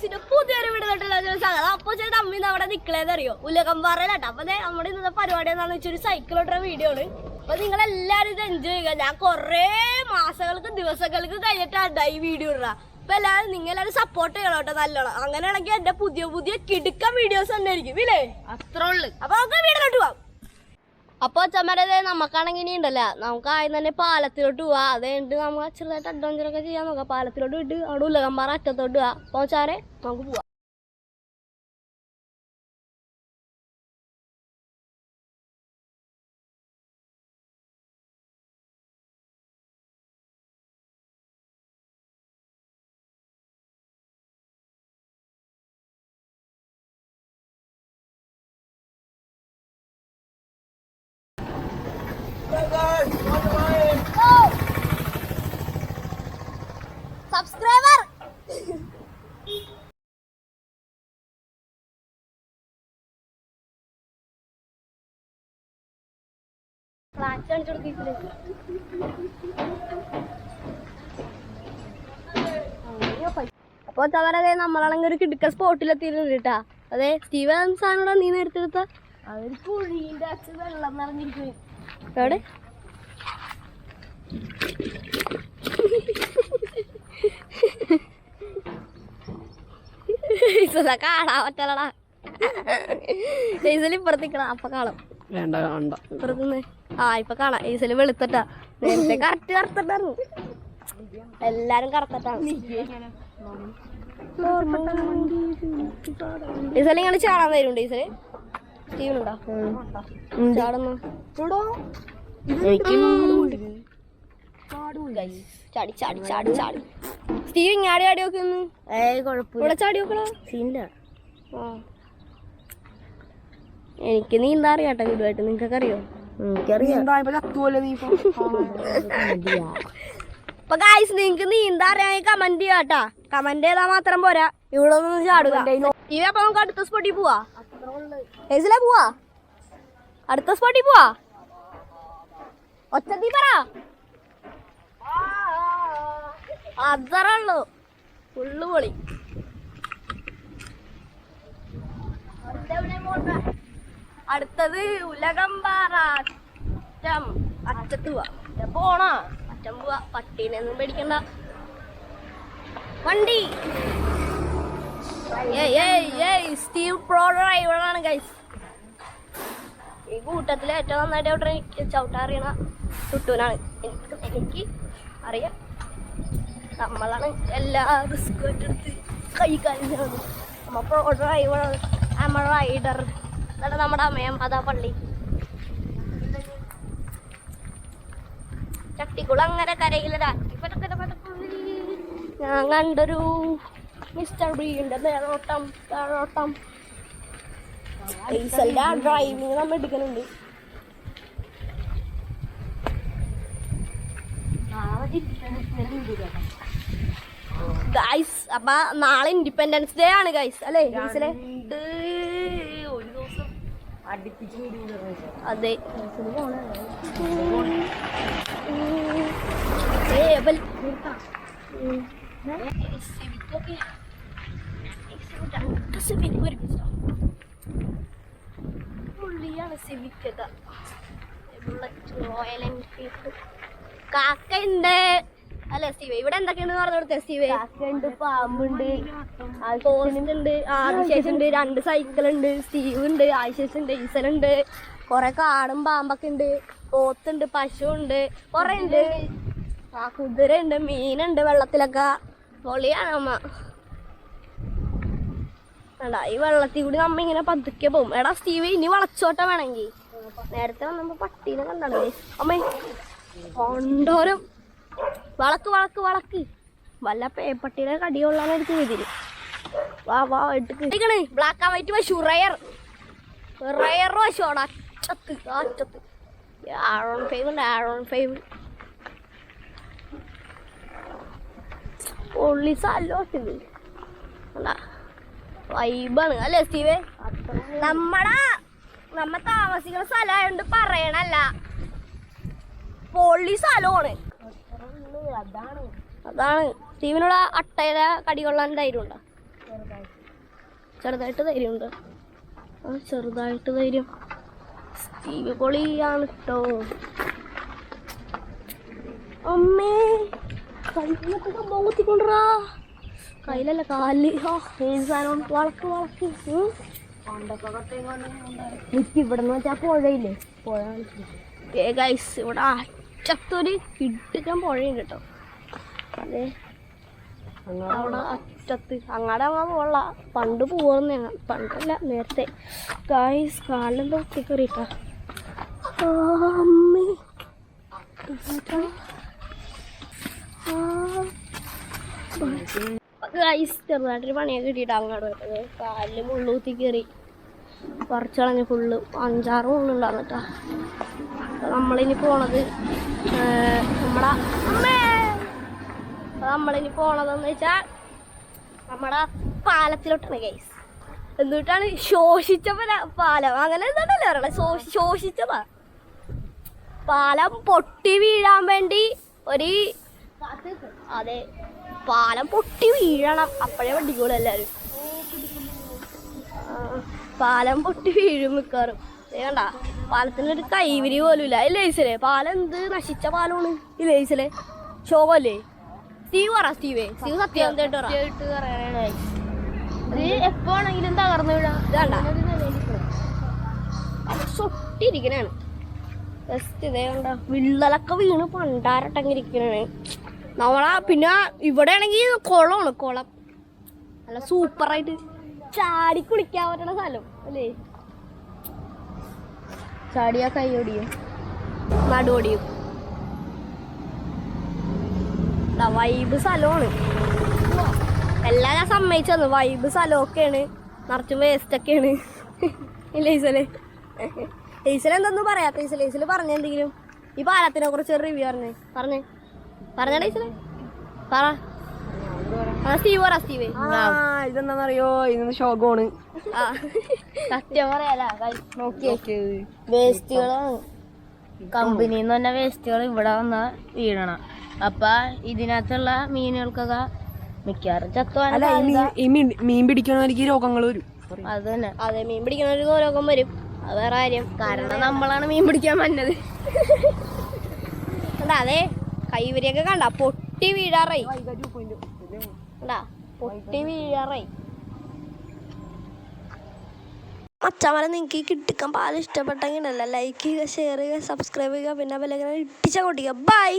വ്ളോഗ്സിന്റെ പുതിയൊരു വീഡിയോ സാധനം. അപ്പൊ ചേട്ടാ അമ്മ അവിടെ നിക്കളേന്നറിയോ ഉലകംപാറയിലാട്ടോ. അപ്പൊ നമ്മുടെ ഇന്നത്തെ പരിപാടി എന്താണെന്ന് വെച്ചാൽ ഒരു സൈക്കിളോട്ടുള്ള വീഡിയോ ആണ്. അപ്പൊ നിങ്ങളെല്ലാരും ഇത് എൻജോയ് ചെയ്യുക. ഞാൻ കൊറേ മാസങ്ങൾക്ക് ദിവസങ്ങൾക്ക് കഴിഞ്ഞിട്ടാണ് ഈ വീഡിയോ ഇടുക. അപ്പൊ എല്ലാവരും നിങ്ങളെല്ലാവരും സപ്പോർട്ട് ചെയ്യണം കേട്ടോ നല്ലോണം. അങ്ങനെയാണെങ്കിൽ എന്റെ പുതിയ പുതിയ കിടുക്ക വീഡിയോസ് തന്നെ ആയിരിക്കും ഇല്ലേ? അത്രേ ഉള്ളു. അപ്പൊ നമുക്ക് വീഡിയോട്ട് പോവാം. അപ്പൊ ചമ്മരത് നമുക്കാണെങ്കിൽ ഇനി ഉണ്ടല്ലോ, നമുക്ക് ആദ്യം തന്നെ പാലത്തിലോട്ട് പോവാ. അത് കഴിഞ്ഞിട്ട് നമുക്ക് ചെറുതായിട്ട് അഡ്വഞ്ചറൊക്കെ ചെയ്യാൻ നോക്കാം. പാലത്തിലോട്ട് വിട്ട് അവിടെ ഉലകംപാറ അറ്റത്തോട്ട് പോവാ. അപ്പൊ ചാരെ നമുക്ക് പോവാം. സബ്സ്ക്രൈബർ അപ്പൊ തവരതെ നമ്മളാണെങ്കിൽ ഒരു കിടുക്ക സ്പോട്ടിലെത്തിയിട്ടുണ്ട് കേട്ടാ. അതെ സ്റ്റീവ് സാധനം നീ നേരത്തെ എടുത്ത അതൊരു കുഴീന്റെ അച്ഛൻ വെള്ളം നിറഞ്ഞിരിക്കും. എവിടെ കാണാൻ പറ്റലടാ. ഈസല് ഇപ്പുറത്തിക്കണം. അപ്പൊ കാണാം. വേണ്ട കാണണ്ട. ഇപ്പുറത്തുനിന്ന് ഇപ്പൊ കാണാം. ഈസല് വെളുത്തട്ടാ. നേരത്തെ കറക്റ്റ് കറുത്തട്ടാണ്. എല്ലാരും കറുത്തട്ടാണ്. ഈസല് ഇങ്ങനെ ചാടാൻ വരുന്നുണ്ട്. ഈസല് സ്റ്റീവനുണ്ടോ ചാടുന്നു? ചാടി ചാടി ചാടി ചാടി സ്റ്റീവ് ഇങ്ങാടി ചാടി നോക്കി ഒന്ന്. കുഴപ്പമില്ല. ചാടി നോക്കണോ? സീനില്ല. എനിക്ക് നീന്താ അറിയാട്ടോ വീടുമായിട്ട്. നിങ്ങൾക്കൊക്കെ അറിയോ? അപ്പൊ ഗായ്സ് നിങ്ങക്ക് നീന്താ അറിയാമെങ്കിൽ കമന്റ് ചെയ്യാട്ടാ. കമന്റ് ചെയ്താൽ മാത്രം പോരാ, ഇവിടെ ഒന്ന് ചാടുക. സ്റ്റീവ് അപ്പൊ നമുക്ക് അടുത്ത സ്പോട്ടിൽ പോവാ. പോവാ അടുത്ത സ്പോട്ടിൽ പോവാ. ഒച്ചത്തി പറ. അതറുള്ളൂ ഫുള്ള് പൊളി. അടുത്തത് ഉലകംപാറ അറ്റം. അറ്റത്ത് പോവാ. പോണാ അറ്റം പോവാ. പട്ടീനൊന്നും പേടിക്കണ്ട. വണ്ടി സ്റ്റീവ് പ്രോ ഡ്രൈവറാണ് ഗൈസ്. ഈ കൂട്ടത്തില് ഏറ്റവും നന്നായിട്ട് ചവിട്ടാൻ അറിയണ ടുട്ടൂനാണ്. എനിക്ക് അറിയാം. നമ്മളാണ് എല്ലാ റിസ്കും എടുത്ത് കൈ കഴിഞ്ഞത്. നമ്മ പ്രോ ഡ്രൈവറാണ്. നമ്മ റൈഡർ. എന്നിട്ട് നമ്മുടെ അമ്മയം അതാ പള്ളി. ചട്ടിക്കുളങ്ങര കരയിലൊരാക്കി ഞാൻ കണ്ടൊരു മിസ്റ്റർ ബീന്റെ മേലോട്ടം താഴോട്ടം. ഈസലിന്റെ ഡ്രൈവിങ് നമ്മൾ എടുക്കുന്നുണ്ട്. ഗൈസ് അപ്പൊ നാളെ ഇൻഡിപെൻഡൻസ് ഡേ ആണ് ഗൈസ് അല്ലേ? ഈസലെ ഒരു ദിവസം അതെ. Royal Enfield. കാക്കയുണ്ട് അല്ലെ സ്റ്റീവ്? ഇവിടെ എന്തൊക്കെയാണെന്ന് പറഞ്ഞു കൊടുത്തേ സ്റ്റീവ്? കാക്കയുണ്ട്, പാമ്പുണ്ട്, ഉണ്ട്, ആദിശേഷം ഉണ്ട്, 2 സൈക്കിൾ ഉണ്ട്, സ്റ്റീവ് ഉണ്ട്, ആദിശേഷം ഉണ്ട്, ഈസലുണ്ട്, കൊറേ കാടും പാമ്പൊക്കെ ഉണ്ട്, പോത്തുണ്ട്, പശു ഉണ്ട്, കൊറേ ഉണ്ട്. കുതിര ഉണ്ട്, മീനുണ്ട് വെള്ളത്തിലൊക്കെ. പൊളിയാണ് അമ്മ. എടാ ഈ വെള്ളത്തിൽ കൂടി നമ്മ ഇങ്ങനെ പതുക്കെ പോകും. എടാ സ്റ്റീവ് ഇനി വളച്ചോട്ട വേണമെങ്കിൽ. നേരത്തെ വന്നപ്പോ പട്ടീനെ കണ്ടാണ് അമ്മേ. കൊണ്ടോരം വളക്ക് വളക്ക് വളക്ക്. വല്ല പേപ്പട്ടിയുടെ കടികൊള്ളാൻ എടുത്ത് ഇതില്. വാ വാ എടുക്കണേ. ബ്ലാക്ക് ആൻഡ് വൈറ്റ് പശു. റയർ പശുവാണ്. അച്ചത്ത് അച്ചത്ത്. ആറോൺ ഫൈവ് ഉണ്ട്. ആറോൺ ഫൈവ് പൊള്ളി സ്ഥലം. വൈബാണ് അല്ലേ സ്റ്റീവേ? നമ്മ താമസിക്കുന്ന സ്ഥലമായോണ്ട് പറയണല്ല. പൊള്ളി സ്ഥലമാണ്. അതാണ് സ്റ്റീവിനോട് അട്ടയുടെ കടി കൊള്ളാൻ ധൈര്യം ഉണ്ടോ? ചെറുതായിട്ട് ധൈര്യമുണ്ട്. ചെറുതായിട്ട് ധൈര്യം. സ്റ്റീവ് പൊളിയാണ് കേട്ടോ. അമ്മേ കയ്യിലൊക്കെ സംഭവം കുത്തിക്കൊണ്ടുറാ. കയ്യിലല്ല കാലില്. ഏത് സാധനം വളക്ക് വളക്ക് ഇവിടെ നിന്ന് വെച്ചാൽ പുഴയില്ലേ, പുഴ ഗൈസ്. ഇവിടെ അറ്റത്തൊരു കിട്ടിക്കാൻ പുഴയുണ്ട് കേട്ടോ. അതെ അവിടെ അറ്റത്ത് അങ്ങാടെ അങ്ങാൻ പോകല. പണ്ട് പോവാന്ന് ഞങ്ങൾ, പണ്ടല്ല നേരത്തെ. ഗൈസ് കാലിലെന്തോ ഒത്തി കയറിയിട്ടാ. അമ്മേ ഗൈസ് ചെറുതായിട്ടൊരു പണിയൊക്കെ കിട്ടിയിട്ട് അങ്ങോട്ട് പോയത്. കാലിൽ മുള്ളൂത്തി കയറി പറിച്ചു കളഞ്ഞ് ഫുള്ള് 5-6 മുള്ളുണ്ടായിരുന്നു കേട്ടോ. നമ്മളിനി പോണത് നമ്മളിനി പോണതെന്ന് വെച്ചാൽ നമ്മുടെ പാലത്തിലോട്ടാണ് ഗൈസ്. എന്നിട്ടാണ് ശോഷിച്ച പാലം, അങ്ങനെ എന്താണല്ലേ പറയണേ, ശോഷിച്ചതാ. പാലം പൊട്ടി വീഴാൻ വേണ്ടി അതെ പാലം പൊട്ടി വീഴണം, അപ്പോഴേ വണ്ടിക്കോളും എല്ലാവരും. പാലം പൊട്ടി വീഴും മിക്കാറും. വേണ്ട പാലത്തിനൊരു കൈവിരി പോലും ഇല്ല. ഈ ലേസിലെ പാലം എന്ത് നശിച്ച പാലമാണ് ഈ ലേസിലെ. ശോകല്ലേ സ്റ്റീവ് പറ. സ്റ്റീവ് സത്യം എപ്പോ ആണെങ്കിലും തകർന്നു വീഴാം. ഇതാണ്ട സൊട്ടിരിക്കണാണ് ജസ്റ്റ്. ഇതേ കണ്ട വിള്ളലൊക്കെ വീണ് പണ്ടാരട്ടങ്ങിരിക്കണാണ് നമ്മളാ. പിന്നെ ഇവിടെ ആണെങ്കിൽ കുളമാണ്, കുളം നല്ല സൂപ്പറായിട്ട് ചാടി കുളിക്കാൻ പറ്റണ സ്ഥലം അല്ലേ. ചാടിയാ കൈയൊടിയും നടുവൊടിയും. വൈബ് സ്ഥലമാണ് എല്ലാം. ഞാൻ സമ്മതിച്ചു തന്നു, വൈബ് സ്ഥലമൊക്കെയാണ്. നിറച്ചും വേസ്റ്റൊക്കെയാണ് ഈസല്. ഈസൽ എന്തൊന്നും പറയാത്ത ഈസൽ. ഈസല് പറഞ്ഞ എന്തെങ്കിലും ഈ പാലത്തിനെ കുറിച്ച് റിവ്യൂ പറഞ്ഞ ഈസല് പറ. സ്റ്റീവ് പറ. സ്റ്റീവ് ഇതെന്താന്നറിയോ, ഇതൊന്ന് ശോകമാണ്. സത്യം പറയാല. നോക്കിയേ വേസ്റ്റുകളാണ്, കമ്പനിന്ന് തന്നെ വേസ്റ്റുകൾ ഇവിടെ വന്നാ വീഴണം. അപ്പൊ ഇതിനകത്തുള്ള മീനുകൾക്കൊക്കെ മിക്കവാറും ചത്തുവാൻ. മീൻ പിടിക്കണവർക്ക് രോഗങ്ങൾ വരും. അത് തന്നെ. അതെ മീൻ പിടിക്കണവർക്ക് രോഗം വരും. അത് വേറെ കാര്യം. കാരണം നമ്മളാണ് മീൻ പിടിക്കാൻ വന്നത്. അതെ കൈവരിയൊക്കെ കണ്ട പൊട്ടി വീഴാറായി. പൊട്ടി വീഴാറായി. മച്ചാമല നിങ്ങൾക്ക് ഈ കിട്ടിക്കാൻ പാൽ ഇഷ്ടപ്പെട്ടെങ്കിലല്ല ലൈക്ക് ചെയ്യുക, ഷെയർ ചെയ്യുക, സബ്സ്ക്രൈബ് ചെയ്യുക, പിന്നെ ബെല്ലൈക്കൺ ഇട്ടിച്ച കൊട്ടിക്കുക. ബൈ.